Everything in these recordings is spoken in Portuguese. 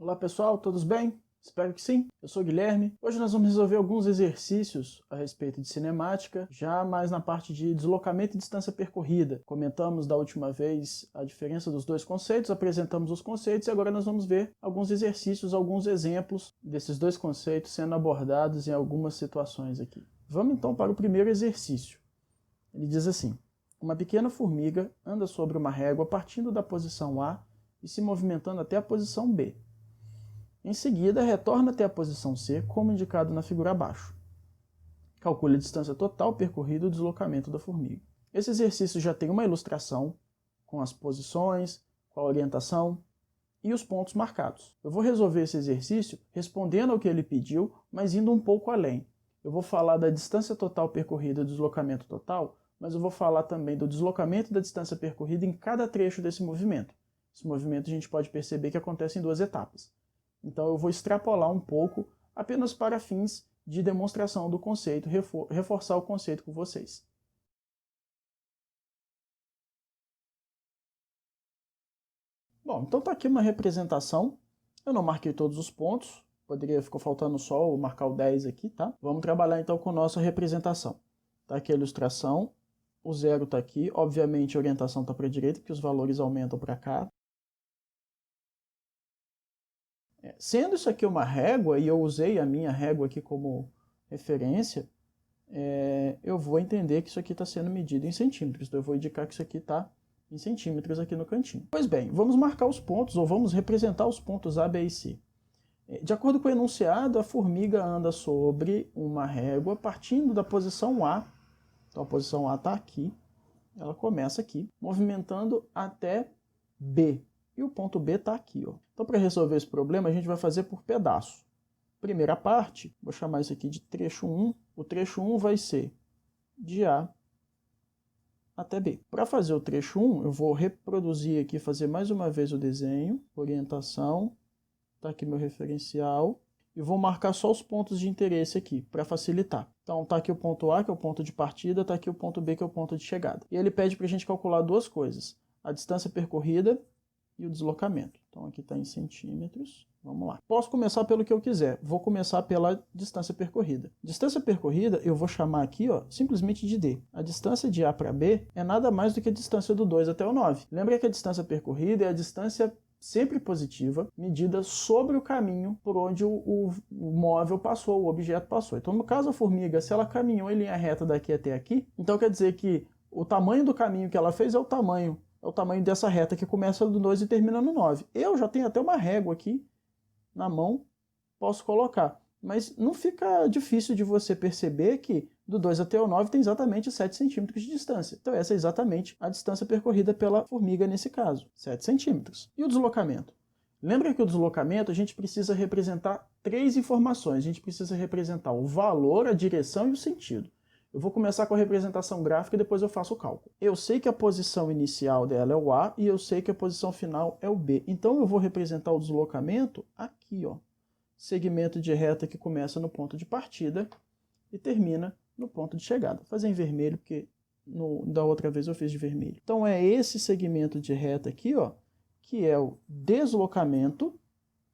Olá pessoal, todos bem? Espero que sim. Eu sou o Guilherme. Hoje nós vamos resolver alguns exercícios a respeito de cinemática, já mais na parte de deslocamento e distância percorrida. Comentamos da última vez a diferença dos dois conceitos, apresentamos os conceitos e agora nós vamos ver alguns exercícios, alguns exemplos desses dois conceitos sendo abordados em algumas situações aqui. Vamos então para o primeiro exercício. Ele diz assim: uma pequena formiga anda sobre uma régua partindo da posição A e se movimentando até a posição B. Em seguida, retorna até a posição C, como indicado na figura abaixo. Calcule a distância total percorrida e o deslocamento da formiga. Esse exercício já tem uma ilustração com as posições, com a orientação e os pontos marcados. Eu vou resolver esse exercício respondendo ao que ele pediu, mas indo um pouco além. Eu vou falar da distância total percorrida e do deslocamento total, mas eu vou falar também do deslocamento e da distância percorrida em cada trecho desse movimento. Esse movimento a gente pode perceber que acontece em duas etapas. Então eu vou extrapolar um pouco apenas para fins de demonstração do conceito, reforçar o conceito com vocês. Bom, então está aqui uma representação. Eu não marquei todos os pontos, ficou faltando só marcar o 10 aqui, tá? Vamos trabalhar então com nossa representação. Está aqui a ilustração, o 0 está aqui, obviamente a orientação está para a direita, porque os valores aumentam para cá. Sendo isso aqui uma régua, e eu usei a minha régua aqui como referência, eu vou entender que isso aqui está sendo medido em centímetros. Então eu vou indicar que isso aqui está em centímetros aqui no cantinho. Pois bem, vamos marcar os pontos, ou vamos representar os pontos A, B e C. De acordo com o enunciado, a formiga anda sobre uma régua partindo da posição A. Então a posição A está aqui, ela começa aqui, movimentando até B. E o ponto B está aqui, ó. Então, para resolver esse problema, a gente vai fazer por pedaço. Primeira parte, vou chamar isso aqui de trecho 1. O trecho 1 vai ser de A até B. Para fazer o trecho 1, eu vou reproduzir aqui, fazer mais uma vez o desenho, orientação, está aqui meu referencial, e vou marcar só os pontos de interesse aqui, para facilitar. Então, está aqui o ponto A, que é o ponto de partida, está aqui o ponto B, que é o ponto de chegada. E ele pede para a gente calcular duas coisas: a distância percorrida e o deslocamento. Então aqui está em centímetros. Vamos lá. Posso começar pelo que eu quiser. Vou começar pela distância percorrida. Distância percorrida eu vou chamar aqui, ó, simplesmente de D. A distância de A para B é nada mais do que a distância do 2 até o 9. Lembra que a distância percorrida é a distância sempre positiva, medida sobre o caminho por onde o móvel passou, o objeto passou. Então, no caso, a formiga, se ela caminhou em linha reta daqui até aqui, então quer dizer que o tamanho do caminho que ela fez é o tamanho dessa reta que começa no 2 e termina no 9. Eu já tenho até uma régua aqui na mão, posso colocar. Mas não fica difícil de você perceber que do 2 até o 9 tem exatamente 7 centímetros de distância. Então essa é exatamente a distância percorrida pela formiga nesse caso, 7 centímetros. E o deslocamento? Lembra que o deslocamento a gente precisa representar três informações. A gente precisa representar o valor, a direção e o sentido. Eu vou começar com a representação gráfica e depois eu faço o cálculo. Eu sei que a posição inicial dela é o A e eu sei que a posição final é o B. Então eu vou representar o deslocamento aqui, ó. Segmento de reta que começa no ponto de partida e termina no ponto de chegada. Vou fazer em vermelho porque da outra vez eu fiz de vermelho. Então é esse segmento de reta aqui, ó, que é o deslocamento.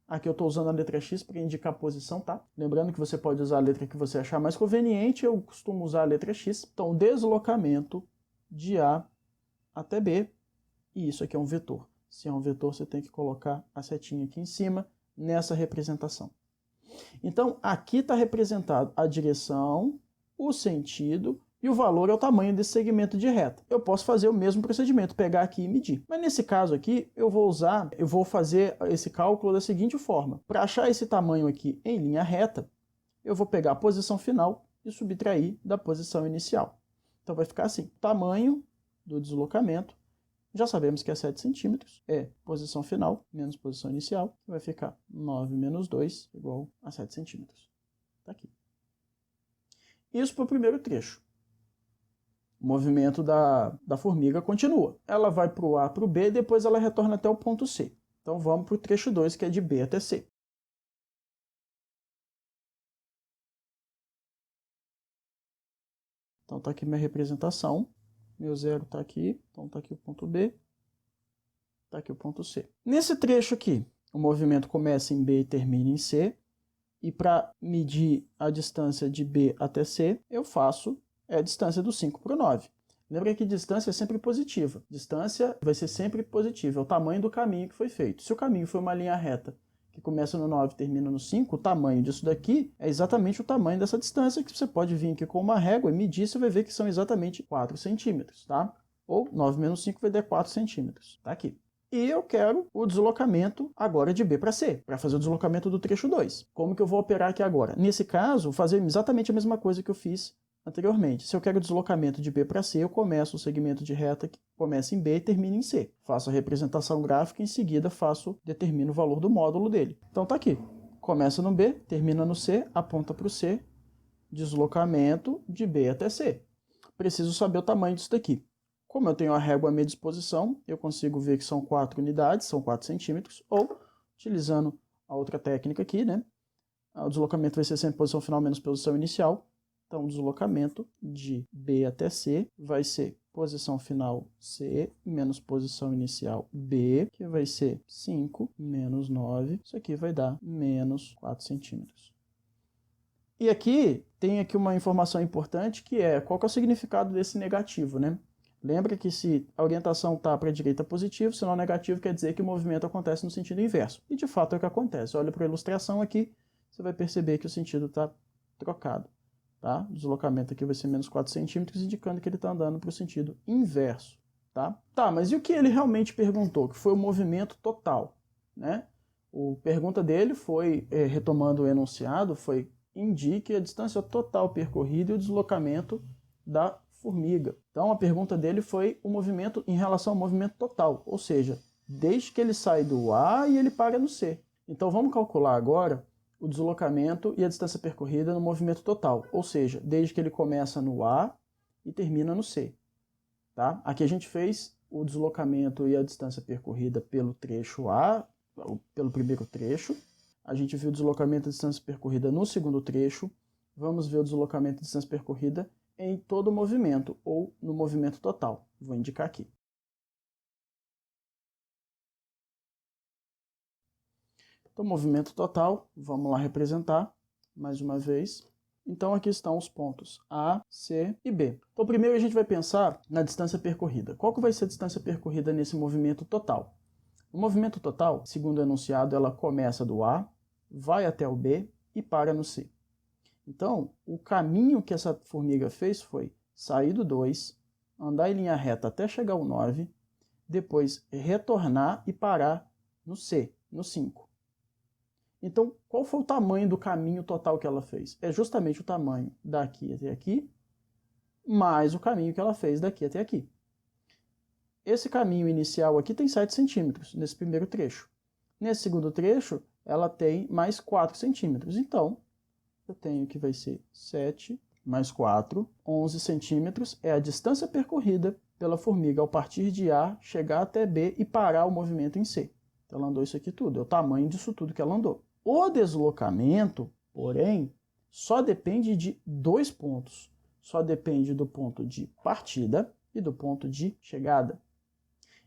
Aqui eu estou usando a letra X para indicar a posição, tá? Lembrando que você pode usar a letra que você achar mais conveniente, eu costumo usar a letra X. Então, deslocamento de A até B, e isso aqui é um vetor. Se é um vetor, você tem que colocar a setinha aqui em cima, nessa representação. Então, aqui está representado a direção, o sentido, e o valor é o tamanho desse segmento de reta. Eu posso fazer o mesmo procedimento, pegar aqui e medir. Mas nesse caso aqui, eu vou fazer esse cálculo da seguinte forma. Para achar esse tamanho aqui em linha reta, eu vou pegar a posição final e subtrair da posição inicial. Então vai ficar assim, tamanho do deslocamento, já sabemos que é 7 centímetros, é posição final menos posição inicial, vai ficar 9 menos 2 igual a 7 centímetros. Está aqui. Isso para o primeiro trecho. O movimento da formiga continua. Ela vai para o A, para o B, e depois ela retorna até o ponto C. Então vamos para o trecho 2, que é de B até C. Então está aqui minha representação. Meu 0 está aqui, então está aqui o ponto B, está aqui o ponto C. Nesse trecho aqui, o movimento começa em B e termina em C. E para medir a distância de B até C, eu faço a distância do 5 para o 9. Lembra que distância é sempre positiva. Distância vai ser sempre positiva, é o tamanho do caminho que foi feito. Se o caminho foi uma linha reta que começa no 9 e termina no 5, o tamanho disso daqui é exatamente o tamanho dessa distância, que você pode vir aqui com uma régua e medir, você vai ver que são exatamente 4 centímetros, tá? Ou 9 menos 5 vai dar 4 centímetros, tá aqui. E eu quero o deslocamento agora de B para C, para fazer o deslocamento do trecho 2. Como que eu vou operar aqui agora? Nesse caso, vou fazer exatamente a mesma coisa que eu fiz anteriormente. Se eu quero o deslocamento de B para C, eu começo o segmento de reta que começa em B e termina em C. Faço a representação gráfica e em seguida determino o valor do módulo dele. Então tá aqui. Começa no B, termina no C, aponta para o C, deslocamento de B até C. Preciso saber o tamanho disso daqui. Como eu tenho a régua à minha disposição, eu consigo ver que são 4 unidades, são 4 centímetros, ou, utilizando a outra técnica aqui, né? O deslocamento vai ser sempre posição final menos posição inicial. Então, o deslocamento de B até C vai ser posição final C menos posição inicial B, que vai ser 5 menos 9. Isso aqui vai dar menos 4 centímetros. E aqui, tem aqui uma informação importante, que é qual que é o significado desse negativo, né? Lembra que se a orientação está para a direita positivo, sinal negativo quer dizer que o movimento acontece no sentido inverso. E de fato é o que acontece. Olha para a ilustração aqui, você vai perceber que o sentido está trocado. Tá? O deslocamento aqui vai ser menos 4 centímetros, indicando que ele está andando para o sentido inverso. Tá, mas e o que ele realmente perguntou? Que foi o movimento total. Né? A pergunta dele foi, retomando o enunciado, foi indique a distância total percorrida e o deslocamento da formiga. Então a pergunta dele foi o movimento em relação ao movimento total, ou seja, desde que ele sai do A e ele para no C. Então vamos calcular agora o deslocamento e a distância percorrida no movimento total, ou seja, desde que ele começa no A e termina no C. Tá? Aqui a gente fez o deslocamento e a distância percorrida pelo trecho A, pelo primeiro trecho. A gente viu o deslocamento e a distância percorrida no segundo trecho. Vamos ver o deslocamento e a distância percorrida em todo o movimento, ou no movimento total. Vou indicar aqui. Então, movimento total, vamos lá representar, mais uma vez. Então, aqui estão os pontos A, C e B. Então, primeiro a gente vai pensar na distância percorrida. Qual que vai ser a distância percorrida nesse movimento total? No movimento total, segundo o enunciado, ela começa do A, vai até o B e para no C. Então, o caminho que essa formiga fez foi sair do 2, andar em linha reta até chegar ao 9, depois retornar e parar no C, no 5. Então, qual foi o tamanho do caminho total que ela fez? É justamente o tamanho daqui até aqui, mais o caminho que ela fez daqui até aqui. Esse caminho inicial aqui tem 7 centímetros, nesse primeiro trecho. Nesse segundo trecho, ela tem mais 4 centímetros. Então, eu tenho que vai ser 7 mais 4, 11 centímetros, é a distância percorrida pela formiga ao partir de A, chegar até B e parar o movimento em C. Então ela andou isso aqui tudo, é o tamanho disso tudo que ela andou. O deslocamento, porém, só depende de 2 pontos. Só depende do ponto de partida e do ponto de chegada.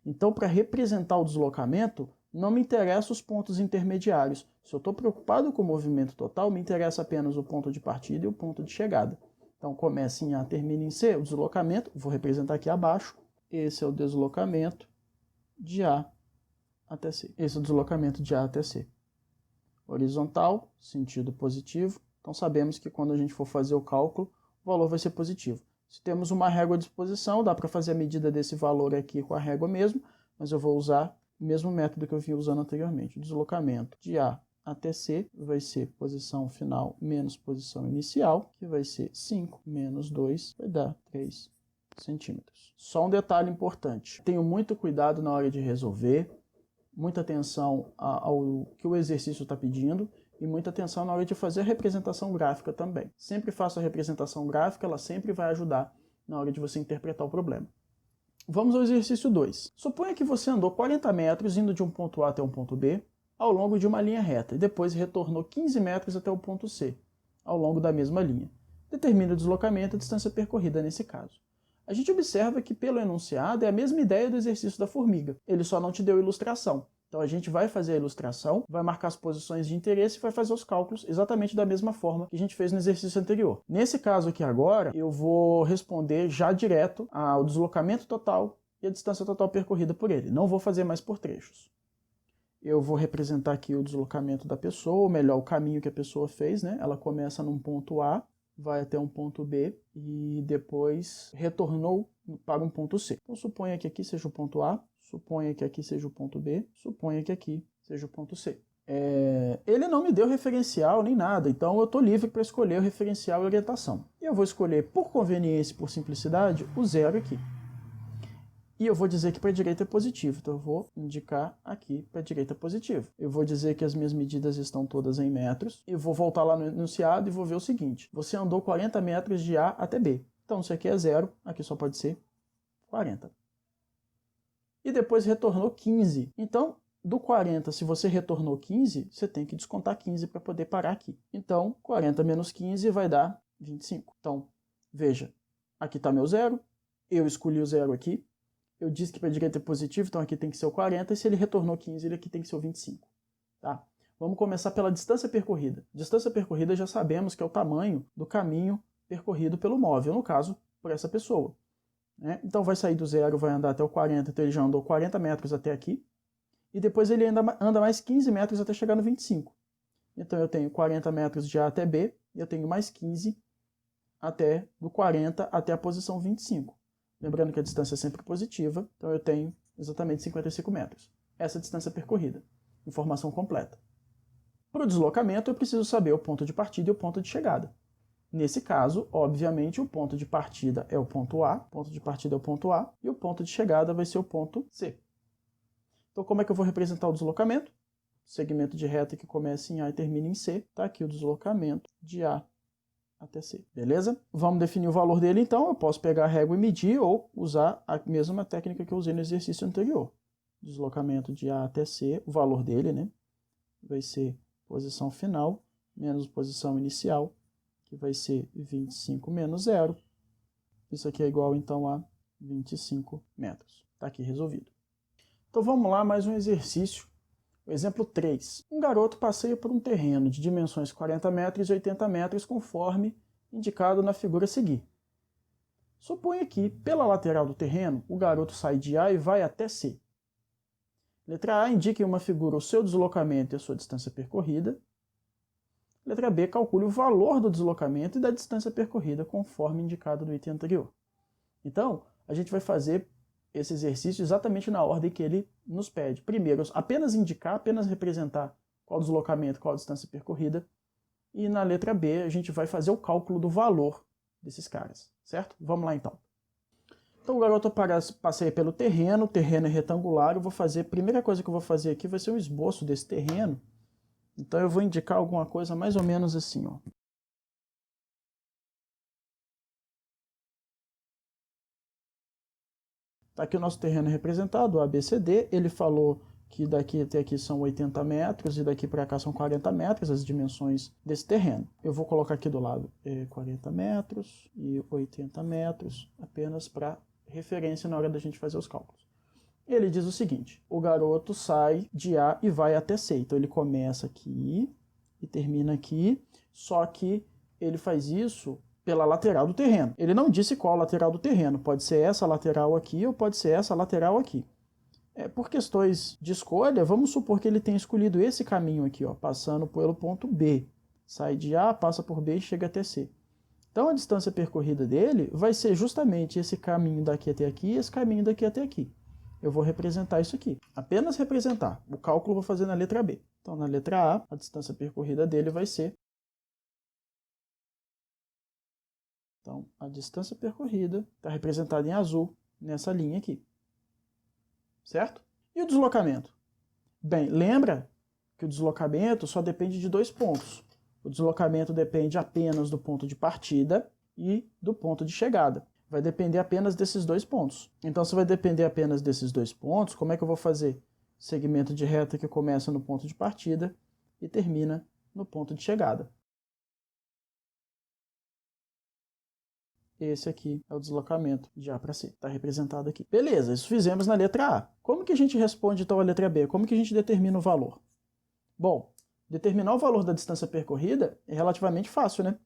Então, para representar o deslocamento, não me interessam os pontos intermediários. Se eu estou preocupado com o movimento total, me interessa apenas o ponto de partida e o ponto de chegada. Então, começa em A, termina em C, o deslocamento, vou representar aqui abaixo. Esse é o deslocamento de A até C. Esse é o deslocamento de A até C. Horizontal, sentido positivo. Então, sabemos que quando a gente for fazer o cálculo, o valor vai ser positivo. Se temos uma régua à disposição, dá para fazer a medida desse valor aqui com a régua mesmo, mas eu vou usar o mesmo método que eu vinha usando anteriormente. O deslocamento de A até C vai ser posição final menos posição inicial, que vai ser 5 menos 2, vai dar 3 centímetros. Só um detalhe importante. Tenho muito cuidado na hora de resolver, muita atenção ao que o exercício está pedindo e muita atenção na hora de fazer a representação gráfica também. Sempre faço a representação gráfica, ela sempre vai ajudar na hora de você interpretar o problema. Vamos ao exercício 2. Suponha que você andou 40 metros indo de um ponto A até um ponto B ao longo de uma linha reta e depois retornou 15 metros até o ponto C, ao longo da mesma linha. Determine o deslocamento e a distância percorrida nesse caso. A gente observa que pelo enunciado é a mesma ideia do exercício da formiga, ele só não te deu ilustração. Então a gente vai fazer a ilustração, vai marcar as posições de interesse e vai fazer os cálculos exatamente da mesma forma que a gente fez no exercício anterior. Nesse caso aqui agora, eu vou responder já direto ao deslocamento total e a distância total percorrida por ele. Não vou fazer mais por trechos. Eu vou representar aqui o deslocamento da pessoa, ou melhor, o caminho que a pessoa fez, né? Ela começa num ponto A, vai até um ponto B e depois retornou para um ponto C. Então suponha que aqui seja o ponto A, suponha que aqui seja o ponto B, suponha que aqui seja o ponto C. Ele não me deu referencial nem nada, então eu estou livre para escolher o referencial e orientação. E eu vou escolher, por conveniência e por simplicidade, o 0 aqui. E eu vou dizer que para a direita é positivo, então eu vou indicar aqui para a direita positivo. Eu vou dizer que as minhas medidas estão todas em metros, e vou voltar lá no enunciado e vou ver o seguinte: você andou 40 metros de A até B. Então se aqui é 0, aqui só pode ser 40. E depois retornou 15. Então, do 40, se você retornou 15, você tem que descontar 15 para poder parar aqui. Então, 40 menos 15 vai dar 25. Então, veja, aqui está meu 0, eu escolhi o 0 aqui, eu disse que para a direita é positivo, então aqui tem que ser o 40, e se ele retornou 15, ele aqui tem que ser o 25. Tá? Vamos começar pela distância percorrida. Distância percorrida já sabemos que é o tamanho do caminho percorrido pelo móvel, no caso, por essa pessoa. Então vai sair do 0, vai andar até o 40, então ele já andou 40 metros até aqui, e depois ele anda mais 15 metros até chegar no 25. Então eu tenho 40 metros de A até B, e eu tenho mais 15 até do 40 até a posição 25. Lembrando que a distância é sempre positiva, então eu tenho exatamente 55 metros. Essa é a distância percorrida. Informação completa. Para o deslocamento, eu preciso saber o ponto de partida e o ponto de chegada. Nesse caso, obviamente, o ponto de partida é o ponto A, e o ponto de chegada vai ser o ponto C. Então, como é que eu vou representar o deslocamento? Segmento de reta que começa em A e termina em C. Está aqui o deslocamento de A até C, beleza? Vamos definir o valor dele, então. Eu posso pegar a régua e medir ou usar a mesma técnica que eu usei no exercício anterior. Deslocamento de A até C, o valor dele, né? Vai ser posição final menos posição inicial, que vai ser 25 menos 0. Isso aqui é igual, então, a 25 metros. Está aqui resolvido. Então vamos lá, mais um exercício. O exemplo 3. Um garoto passeia por um terreno de dimensões 40 metros e 80 metros, conforme indicado na figura a seguir. Suponha que, pela lateral do terreno, o garoto sai de A e vai até C. Letra A, indique em uma figura o seu deslocamento e a sua distância percorrida. Letra B, calcule o valor do deslocamento e da distância percorrida, conforme indicado no item anterior. Então, a gente vai fazer esse exercício exatamente na ordem que ele nos pede. Primeiro, apenas indicar, apenas representar qual o deslocamento, qual a distância percorrida. E na letra B, a gente vai fazer o cálculo do valor desses caras, certo? Vamos lá, então. Então, o garoto passeia pelo terreno, o terreno é retangular. A primeira coisa que eu vou fazer aqui vai ser um esboço desse terreno. Então, eu vou indicar alguma coisa mais ou menos assim, ó. Tá aqui o nosso terreno representado, o ABCD. Ele falou que daqui até aqui são 80 metros e daqui para cá são 40 metros, as dimensões desse terreno. Eu vou colocar aqui do lado 40 metros e 80 metros, apenas para referência na hora da gente fazer os cálculos. Ele diz o seguinte: o garoto sai de A e vai até C. Então ele começa aqui e termina aqui, só que ele faz isso pela lateral do terreno. Ele não disse qual lateral do terreno, pode ser essa lateral aqui ou pode ser essa lateral aqui. Por questões de escolha, vamos supor que ele tenha escolhido esse caminho aqui, ó, passando pelo ponto B. Sai de A, passa por B e chega até C. Então a distância percorrida dele vai ser justamente esse caminho daqui até aqui e esse caminho daqui até aqui. Eu vou representar isso aqui. Apenas representar. O cálculo eu vou fazer na letra B. Então na letra A, a distância percorrida dele vai ser... Então, a distância percorrida está representada em azul nessa linha aqui. Certo? E o deslocamento? Bem, lembra que o deslocamento só depende de dois pontos. O deslocamento depende apenas do ponto de partida e do ponto de chegada. Vai depender apenas desses dois pontos. Então, se vai depender apenas desses dois pontos, como é que eu vou fazer? Segmento de reta que começa no ponto de partida e termina no ponto de chegada. esse aqui é o deslocamento de A para C, está representado aqui. Beleza, isso fizemos na letra A. Como que a gente responde então a letra B? Como que a gente determina o valor? Bom, determinar o valor da distância percorrida é relativamente fácil, né?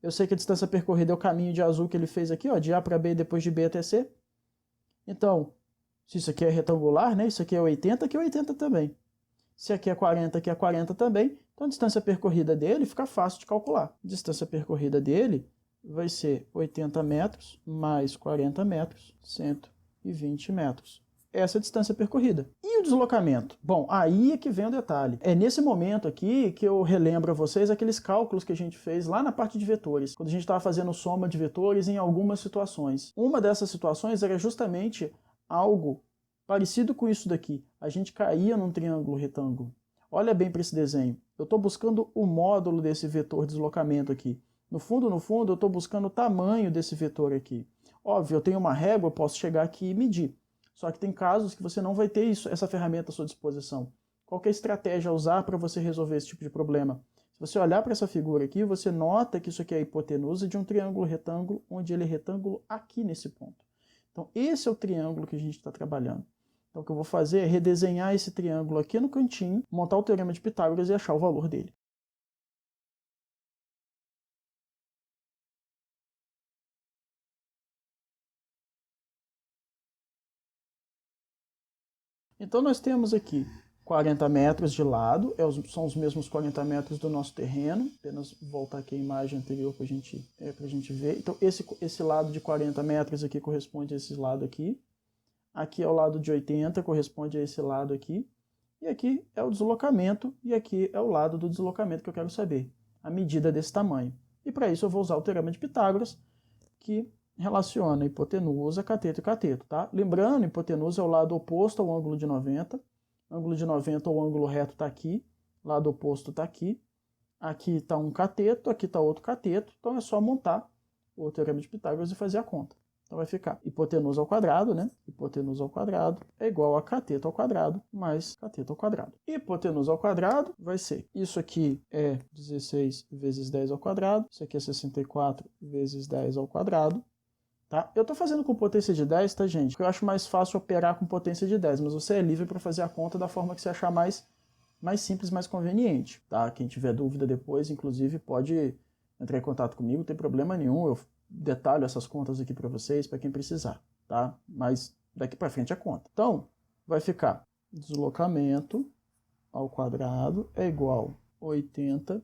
Eu sei que a distância percorrida é o caminho de azul que ele fez aqui, ó, de A para B, depois de B até C. Então, se isso aqui é retangular, né? Isso aqui é 80, aqui é 80 também. Se aqui é 40, aqui é 40 também. Então a distância percorrida dele fica fácil de calcular. A distância percorrida dele vai ser 80 metros mais 40 metros, 120 metros. Essa é a distância percorrida. E o deslocamento? Bom, aí é que vem o detalhe. É nesse momento aqui que eu relembro a vocês aqueles cálculos que a gente fez lá na parte de vetores, quando a gente estava fazendo soma de vetores em algumas situações. Uma dessas situações era justamente algo parecido com isso daqui. A gente caía num triângulo retângulo. Olha bem para esse desenho. Eu estou buscando o módulo desse vetor deslocamento aqui. No fundo, eu estou buscando o tamanho desse vetor aqui. Óbvio, eu tenho uma régua, eu posso chegar aqui e medir. Só que tem casos que você não vai ter essa ferramenta à sua disposição. Qual que é a estratégia a usar para você resolver esse tipo de problema? Se você olhar para essa figura aqui, você nota que isso aqui é a hipotenusa de um triângulo retângulo, onde ele é retângulo aqui nesse ponto. Então, esse é o triângulo que a gente está trabalhando. Então, o que eu vou fazer é redesenhar esse triângulo aqui no cantinho, montar o teorema de Pitágoras e achar o valor dele. Então nós temos aqui 40 metros de lado, são os mesmos 40 metros do nosso terreno. Apenas voltar aqui a imagem anterior para a gente ver. Então esse lado de 40 metros aqui corresponde a esse lado aqui. Aqui é o lado de 80, corresponde a esse lado aqui. E aqui é o deslocamento, e aqui é o lado do deslocamento que eu quero saber, a medida desse tamanho. E para isso eu vou usar o teorema de Pitágoras, que relaciona hipotenusa, cateto e cateto, tá? Lembrando, hipotenusa é o lado oposto ao ângulo de 90. Ângulo de 90 ou ângulo reto está aqui, lado oposto está aqui. Aqui está um cateto, aqui está outro cateto, então é só montar o teorema de Pitágoras e fazer a conta. Então vai ficar hipotenusa ao quadrado, né? Hipotenusa ao quadrado é igual a cateto ao quadrado mais cateto ao quadrado. Hipotenusa ao quadrado vai ser, isso aqui é 16 vezes 10 ao quadrado, isso aqui é 64 vezes 10 ao quadrado. Tá? Eu estou fazendo com potência de 10, tá, gente? Porque eu acho mais fácil operar com potência de 10, mas você é livre para fazer a conta da forma que você achar mais simples, mais conveniente, tá? Quem tiver dúvida depois, inclusive, pode entrar em contato comigo, não tem problema nenhum, eu detalho essas contas aqui para vocês, para quem precisar, tá? Mas daqui para frente é conta. Então, vai ficar deslocamento ao quadrado é igual a 80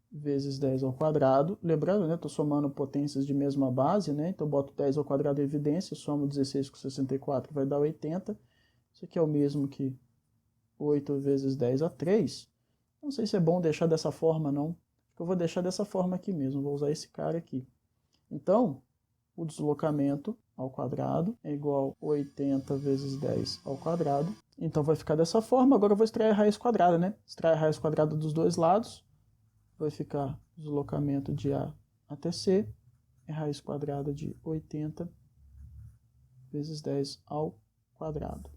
vezes 10 ao quadrado. Lembrando, né, estou somando potências de mesma base, né? Então, boto 10 ao quadrado em evidência, somo 16 com 64, vai dar 80. Isso aqui é o mesmo que 8 vezes 10 a 3. Não sei se é bom deixar dessa forma, não. Eu vou deixar dessa forma aqui mesmo, vou usar esse cara aqui. Então, o deslocamento ao quadrado é igual a 80 vezes 10 ao quadrado. Então, vai ficar dessa forma. Agora eu vou extrair a raiz quadrada, né? Extrair a raiz quadrada dos dois lados. Vai ficar deslocamento de A até C, é raiz quadrada de 80 vezes 10 ao quadrado.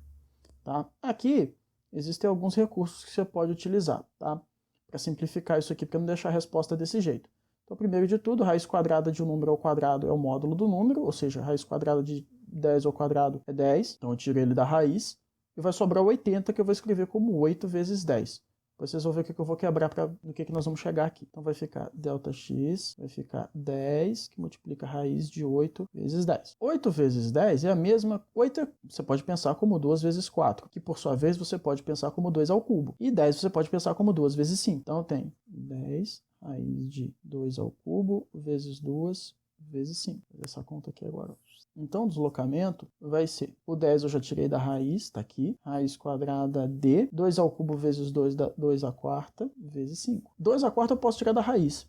Tá? Aqui existem alguns recursos que você pode utilizar, tá? Para simplificar isso aqui, para não deixar a resposta desse jeito. Então, primeiro de tudo, raiz quadrada de um número ao quadrado é o módulo do número, ou seja, raiz quadrada de 10 ao quadrado é 10, então eu tiro ele da raiz, e vai sobrar 80, que eu vou escrever como 8 vezes 10. Vocês vão ver o que eu vou quebrar no que nós vamos chegar aqui. Então vai ficar ΔX, vai ficar 10, que multiplica a raiz de 8 vezes 10. 8 vezes 10 é a mesma... 8 você pode pensar como 2 vezes 4, que por sua vez você pode pensar como 2 ao cubo. E 10 você pode pensar como 2 vezes 5. Então eu tenho 10 raiz de 2 ao cubo vezes 2 vezes 5. Vou fazer essa conta aqui agora. Então, o deslocamento vai ser, o 10 eu já tirei da raiz, está aqui, raiz quadrada de 2 ao cubo vezes 2, dá 2 à quarta, vezes 5. 2 à quarta eu posso tirar da raiz,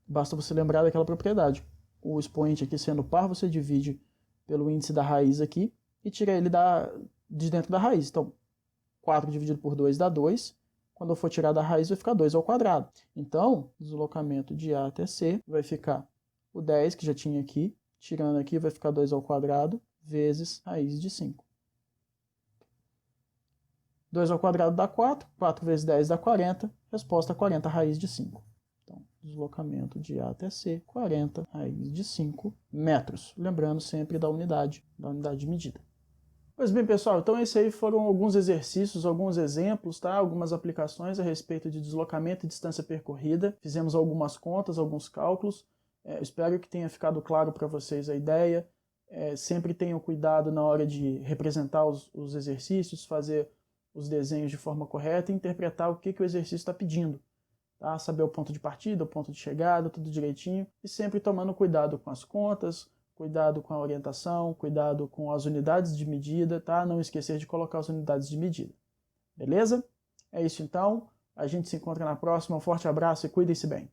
basta você lembrar daquela propriedade. O expoente aqui sendo par, você divide pelo índice da raiz aqui e tira ele de dentro da raiz. Então, 4 dividido por 2 dá 2, quando eu for tirar da raiz vai ficar 2 ao quadrado. Então, deslocamento de A até C vai ficar o 10, que já tinha aqui, tirando aqui vai ficar 2 ao quadrado, vezes raiz de 5. 2 ao quadrado dá 4, 4 vezes 10 dá 40, resposta 40 raiz de 5. Então, deslocamento de A até C, 40 raiz de 5 metros. Lembrando sempre da unidade de medida. Pois bem, pessoal, então esses aí foram alguns exercícios, alguns exemplos, tá? Algumas aplicações a respeito de deslocamento e distância percorrida. Fizemos algumas contas, alguns cálculos. Espero que tenha ficado claro para vocês a ideia. Sempre tenham cuidado na hora de representar os exercícios, fazer os desenhos de forma correta e interpretar o que o exercício está pedindo. Tá? Saber o ponto de partida, o ponto de chegada, tudo direitinho. E sempre tomando cuidado com as contas, cuidado com a orientação, cuidado com as unidades de medida, tá? Não esquecer de colocar as unidades de medida. Beleza? É isso então. A gente se encontra na próxima. Um forte abraço e cuidem-se bem.